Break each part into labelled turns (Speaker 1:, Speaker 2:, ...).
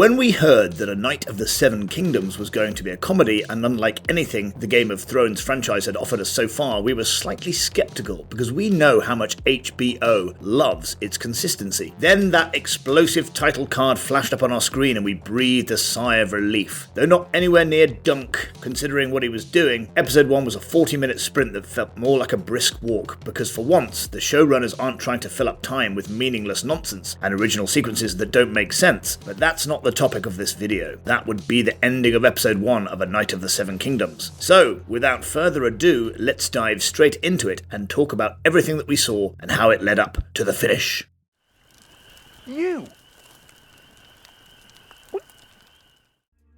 Speaker 1: When we heard that A Knight of the Seven Kingdoms was going to be a comedy, and unlike anything the Game of Thrones franchise had offered us so far, we were slightly skeptical, because we know how much HBO loves its consistency. Then that explosive title card flashed up on our screen and we breathed a sigh of relief. Though not anywhere near Dunk, considering what he was doing, episode 1 was a 40-minute sprint that felt more like a brisk walk, because for once, the showrunners aren't trying to fill up time with meaningless nonsense and original sequences that don't make sense. But that's not the topic of this video. That would be the ending of episode 1 of A Knight of the Seven Kingdoms. So, without further ado, let's dive straight into it and talk about everything that we saw and how it led up to the finish.
Speaker 2: You!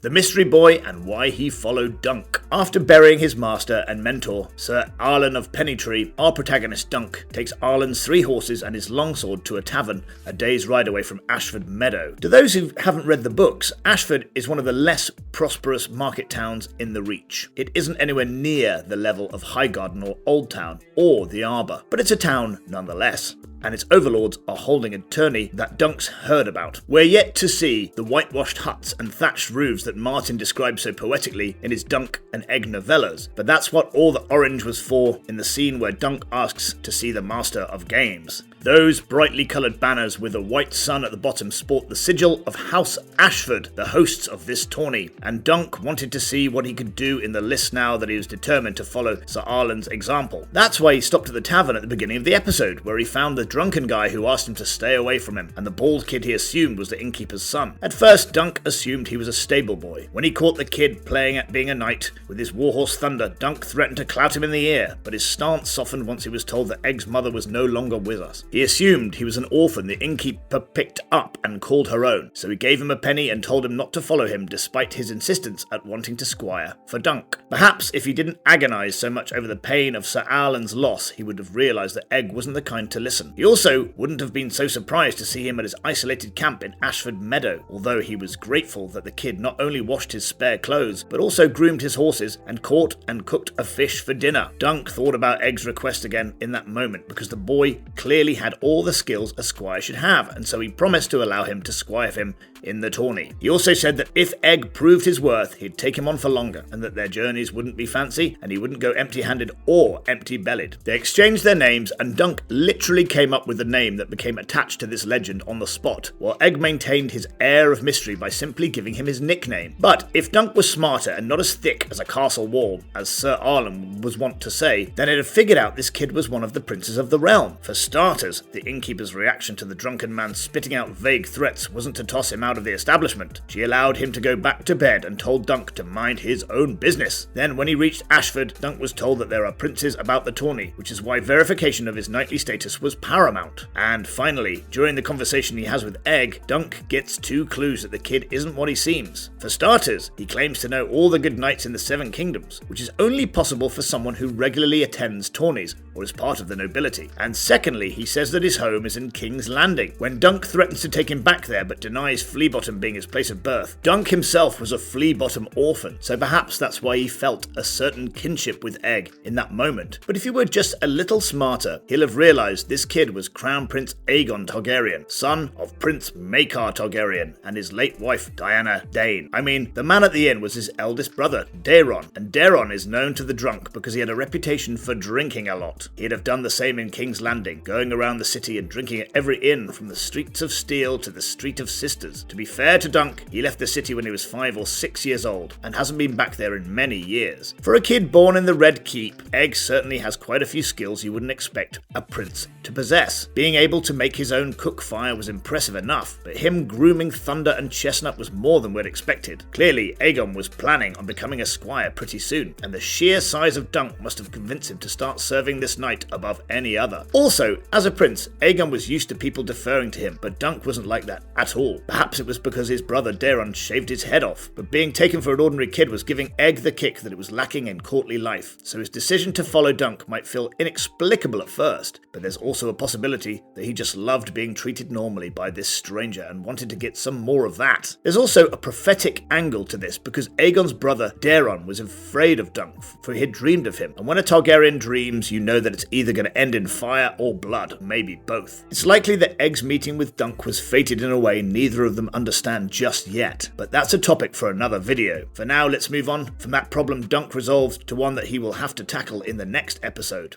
Speaker 1: The Mystery Boy and why he followed Dunk. After burying his master and mentor, Sir Arlen of Pennytree, our protagonist Dunk takes Arlen's 3 horses and his longsword to a tavern a day's ride away from Ashford Meadow. To those who haven't read the books, Ashford is one of the less prosperous market towns in the Reach. It isn't anywhere near the level of Highgarden or Old Town or the Arbor, but it's a town nonetheless, and its overlords are holding a tourney that Dunk's heard about. We're yet to see the whitewashed huts and thatched roofs that Martin describes so poetically in his Dunk and Egg novellas, but that's what all the orange was for in the scene where Dunk asks to see the Master of Games. Those brightly coloured banners with a white sun at the bottom sport the sigil of House Ashford, the hosts of this tourney, and Dunk wanted to see what he could do in the list now that he was determined to follow Sir Arlen's example. That's why he stopped at the tavern at the beginning of the episode, where he found the drunken guy who asked him to stay away from him, and the bald kid he assumed was the innkeeper's son. At first, Dunk assumed he was a stable boy. When he caught the kid playing at being a knight with his warhorse Thunder, Dunk threatened to clout him in the ear, but his stance softened once he was told that Egg's mother was no longer with us. He assumed he was an orphan the innkeeper picked up and called her own, so he gave him a penny and told him not to follow him despite his insistence at wanting to squire for Dunk. Perhaps if he didn't agonise so much over the pain of Sir Arlen's loss, he would have realised that Egg wasn't the kind to listen. He also wouldn't have been so surprised to see him at his isolated camp in Ashford Meadow, although he was grateful that the kid not only washed his spare clothes, but also groomed his horses and caught and cooked a fish for dinner. Dunk thought about Egg's request again in that moment, because the boy clearly had all the skills a squire should have, and so he promised to allow him to squire him in the tourney. He also said that if Egg proved his worth, he'd take him on for longer, and that their journeys wouldn't be fancy, and he wouldn't go empty-handed or empty-bellied. They exchanged their names, and Dunk literally came up with the name that became attached to this legend on the spot, while Egg maintained his air of mystery by simply giving him his nickname. But if Dunk was smarter and not as thick as a castle wall, as Sir Arlen was wont to say, then he'd have figured out this kid was one of the princes of the realm. For starters, the innkeeper's reaction to the drunken man spitting out vague threats wasn't to toss him out of the establishment. She allowed him to go back to bed and told Dunk to mind his own business. Then when he reached Ashford, Dunk was told that there are princes about the tourney, which is why verification of his knightly status was paramount. And finally, during the conversation he has with Egg, Dunk gets 2 clues that the kid isn't what he seems. For starters, he claims to know all the good knights in the 7 kingdoms, which is only possible for someone who regularly attends tourneys or is part of the nobility. And secondly, he says that his home is in King's Landing. When Dunk threatens to take him back there but denies Fleabottom being his place of birth, Dunk himself was a Fleabottom orphan, so perhaps that's why he felt a certain kinship with Egg in that moment. But if he were just a little smarter, he'll have realised this kid was Crown Prince Aegon Targaryen, son of Prince Maekar Targaryen and his late wife Diana Dane. I mean, the man at the inn was his eldest brother, Daeron, and Daeron is known to the drunk because he had a reputation for drinking a lot. He'd have done the same in King's Landing, going around the city and drinking at every inn from the Streets of Steel to the Street of Sisters. To be fair to Dunk, he left the city when he was 5 or 6 years old and hasn't been back there in many years. For a kid born in the Red Keep, Egg certainly has quite a few skills you wouldn't expect a prince to possess. Being able to make his own cook fire was impressive enough, but him grooming Thunder and Chestnut was more than we'd expected. Clearly, Aegon was planning on becoming a squire pretty soon, and the sheer size of Dunk must have convinced him to start serving this knight above any other. Also, as a prince, Aegon was used to people deferring to him, but Dunk wasn't like that at all. Perhaps it was because his brother Daeron shaved his head off, but being taken for an ordinary kid was giving Egg the kick that it was lacking in courtly life, so his decision to follow Dunk might feel inexplicable at first, but there's also a possibility that he just loved being treated normally by this stranger and wanted to get some more of that. There's also a prophetic angle to this because Aegon's brother Daeron was afraid of Dunk, for he had dreamed of him, and when a Targaryen dreams, you know that it's either going to end in fire or blood, maybe both. It's likely that Egg's meeting with Dunk was fated in a way neither of them doesn't understand just yet, but that's a topic for another video. For now, let's move on from that problem Dunk resolved to one that he will have to tackle in the next episode.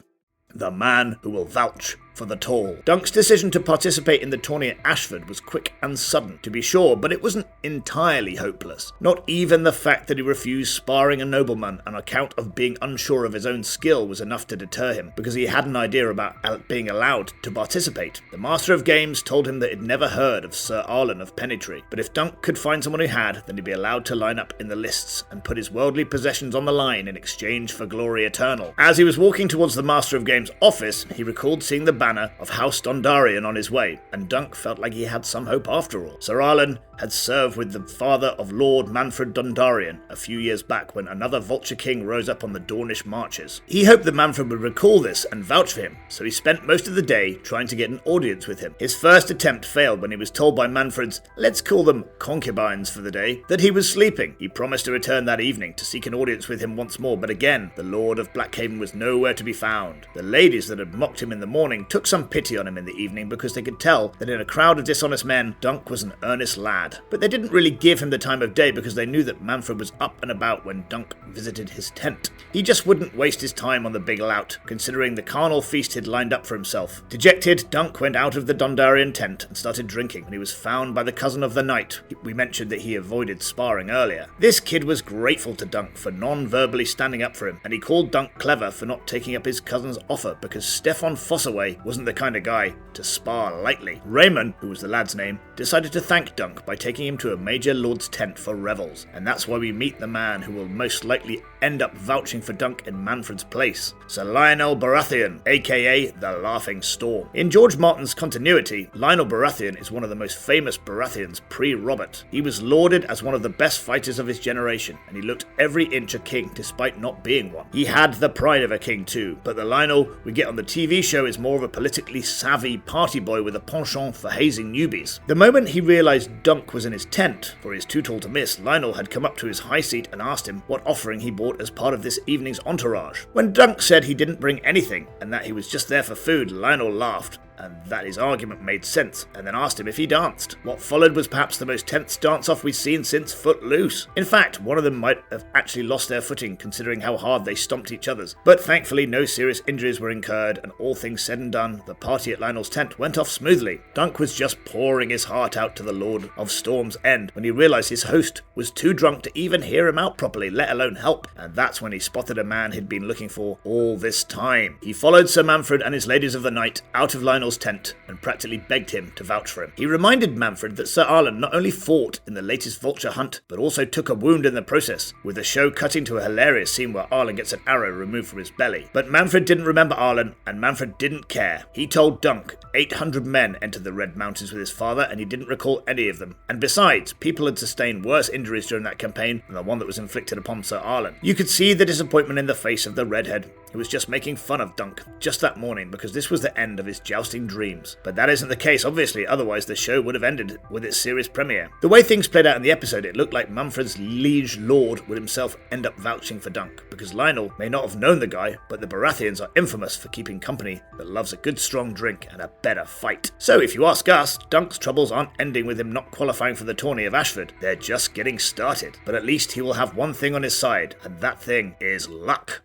Speaker 1: The man who will vouch for the tall. Dunk's decision to participate in the tourney at Ashford was quick and sudden, to be sure, but it wasn't entirely hopeless. Not even the fact that he refused sparring a nobleman on account of being unsure of his own skill was enough to deter him, because he had an idea about being allowed to participate. The Master of Games told him that he'd never heard of Sir Arlen of Pennytree, but if Dunk could find someone who had, then he'd be allowed to line up in the lists and put his worldly possessions on the line in exchange for glory eternal. As he was walking towards the Master of Games' office, he recalled seeing the banner of House Dondarian on his way, and Dunk felt like he had some hope after all. Sir Arlen had served with the father of Lord Manfred Dondarian a few years back when another Vulture King rose up on the Dornish marches. He hoped that Manfred would recall this and vouch for him, so he spent most of the day trying to get an audience with him. His first attempt failed when he was told by Manfred's, let's call them concubines for the day, that he was sleeping. He promised to return that evening to seek an audience with him once more, but again, the Lord of Blackhaven was nowhere to be found. The ladies that had mocked him in the morning took some pity on him in the evening because they could tell that in a crowd of dishonest men, Dunk was an earnest lad. But they didn't really give him the time of day because they knew that Manfred was up and about when Dunk visited his tent. He just wouldn't waste his time on the big lout, considering the carnal feast he'd lined up for himself. Dejected, Dunk went out of the Dondarian tent and started drinking when he was found by the cousin of the knight. We mentioned that he avoided sparring earlier. This kid was grateful to Dunk for non-verbally standing up for him, and he called Dunk clever for not taking up his cousin's offer because Stefan Fossaway wasn't the kind of guy to spar lightly. Raymond, who was the lad's name, decided to thank Dunk by taking him to a major lord's tent for revels, and that's why we meet the man who will most likely end up vouching for Dunk in Manfred's place, Sir Lionel Baratheon, aka the Laughing Storm. In George Martin's continuity, Lionel Baratheon is one of the most famous Baratheons pre-Robert. He was lauded as one of the best fighters of his generation, and he looked every inch a king despite not being one. He had the pride of a king too, but the Lionel we get on the TV show is more of a politically savvy party boy with a penchant for hazing newbies. The moment he realised Dunk was in his tent, for he is too tall to miss, Lionel had come up to his high seat and asked him what offering he brought as part of this evening's entourage. When Dunk said he didn't bring anything and that he was just there for food, Lionel laughed, and that his argument made sense, and then asked him if he danced. What followed was perhaps the most tense dance-off we've seen since Footloose. In fact, one of them might have actually lost their footing considering how hard they stomped each other's, but thankfully no serious injuries were incurred, and all things said and done, the party at Lionel's tent went off smoothly. Dunk was just pouring his heart out to the Lord of Storm's End when he realised his host was too drunk to even hear him out properly, let alone help, and that's when he spotted a man he'd been looking for all this time. He followed Sir Manfred and his ladies of the night out of Lionel's tent and practically begged him to vouch for him. He reminded Manfred that Sir Arlen not only fought in the latest vulture hunt, but also took a wound in the process, with the show cutting to a hilarious scene where Arlen gets an arrow removed from his belly. But Manfred didn't remember Arlen, and Manfred didn't care. He told Dunk 800 men entered the Red Mountains with his father, and he didn't recall any of them. And besides, people had sustained worse injuries during that campaign than the one that was inflicted upon Sir Arlen. You could see the disappointment in the face of the redhead, who was just making fun of Dunk just that morning because this was the end of his jousting dreams. But that isn't the case, obviously, otherwise the show would have ended with its series premiere. The way things played out in the episode, it looked like Manfred's liege lord would himself end up vouching for Dunk, because Lionel may not have known the guy, but the Baratheons are infamous for keeping company that loves a good strong drink and a better fight. So if you ask us, Dunk's troubles aren't ending with him not qualifying for the tourney of Ashford, they're just getting started. But at least he will have one thing on his side, and that thing is luck.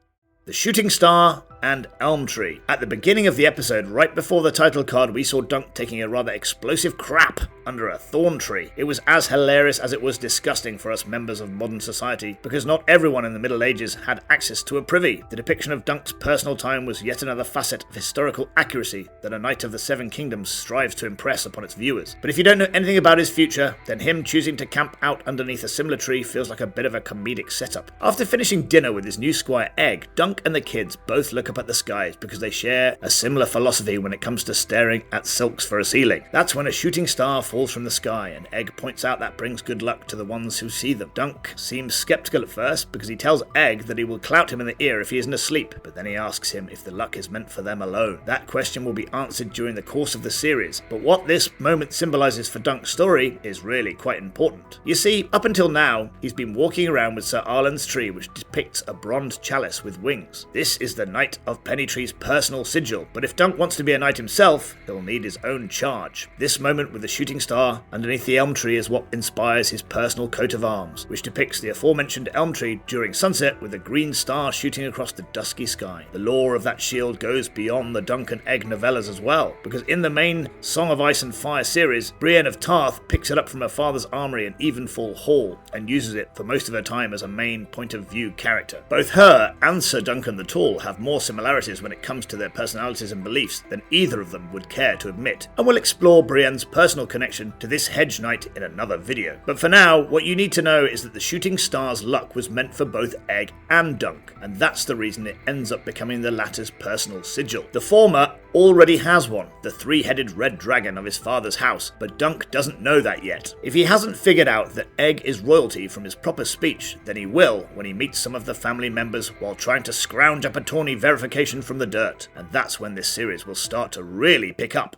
Speaker 1: The Shooting Star and Elm Tree. At the beginning of the episode, right before the title card, we saw Dunk taking a rather explosive crap under a thorn tree. It was as hilarious as it was disgusting for us members of modern society, because not everyone in the Middle Ages had access to a privy. The depiction of Dunk's personal time was yet another facet of historical accuracy that a Knight of the Seven Kingdoms strives to impress upon its viewers. But if you don't know anything about his future, then him choosing to camp out underneath a similar tree feels like a bit of a comedic setup. After finishing dinner with his new squire Egg, Dunk and the kids both look up at the skies because they share a similar philosophy when it comes to staring at silks for a ceiling. That's when a shooting star falls from the sky, and Egg points out that brings good luck to the ones who see them. Dunk seems skeptical at first because he tells Egg that he will clout him in the ear if he isn't asleep, but then he asks him if the luck is meant for them alone. That question will be answered during the course of the series, but what this moment symbolizes for Dunk's story is really quite important. You see, up until now, he's been walking around with Sir Arlen's tree, which depicts a bronze chalice with wings. This is the Knight of Pennytree's personal sigil, but if Dunk wants to be a knight himself, he'll need his own charge. This moment with the shooting star underneath the elm tree is what inspires his personal coat of arms, which depicts the aforementioned elm tree during sunset with a green star shooting across the dusky sky. The lore of that shield goes beyond the Dunk and Egg novellas as well, because in the main Song of Ice and Fire series, Brienne of Tarth picks it up from her father's armory in Evenfall Hall and uses it for most of her time as a main point of view character. Both her and Sir Duncan the Tall have more similarities when it comes to their personalities and beliefs than either of them would care to admit, and we'll explore Brienne's personal connection to this hedge knight in another video. But for now, what you need to know is that the shooting star's luck was meant for both Egg and Dunk, and that's the reason it ends up becoming the latter's personal sigil. The former already has one, the three-headed red dragon of his father's house, but Dunk doesn't know that yet. If he hasn't figured out that Egg is royalty from his proper speech, then he will when he meets some of the family members while trying to scrounge up a tawny verification from the dirt, and that's when this series will start to really pick up.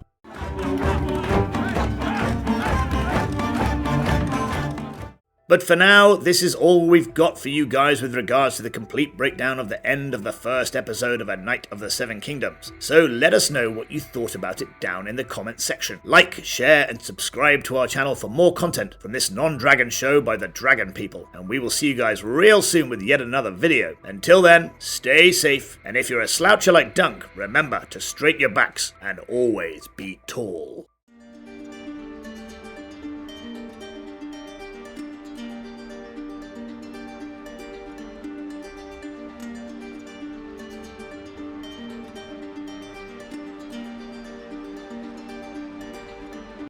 Speaker 1: But for now, this is all we've got for you guys with regards to the complete breakdown of the end of the first episode of A Knight of the Seven Kingdoms. So let us know what you thought about it down in the comments section. Like, share, and subscribe to our channel for more content from this non-dragon show by the Dragon People. And we will see you guys real soon with yet another video. Until then, stay safe, and if you're a sloucher like Dunk, remember to straighten your backs and always be tall.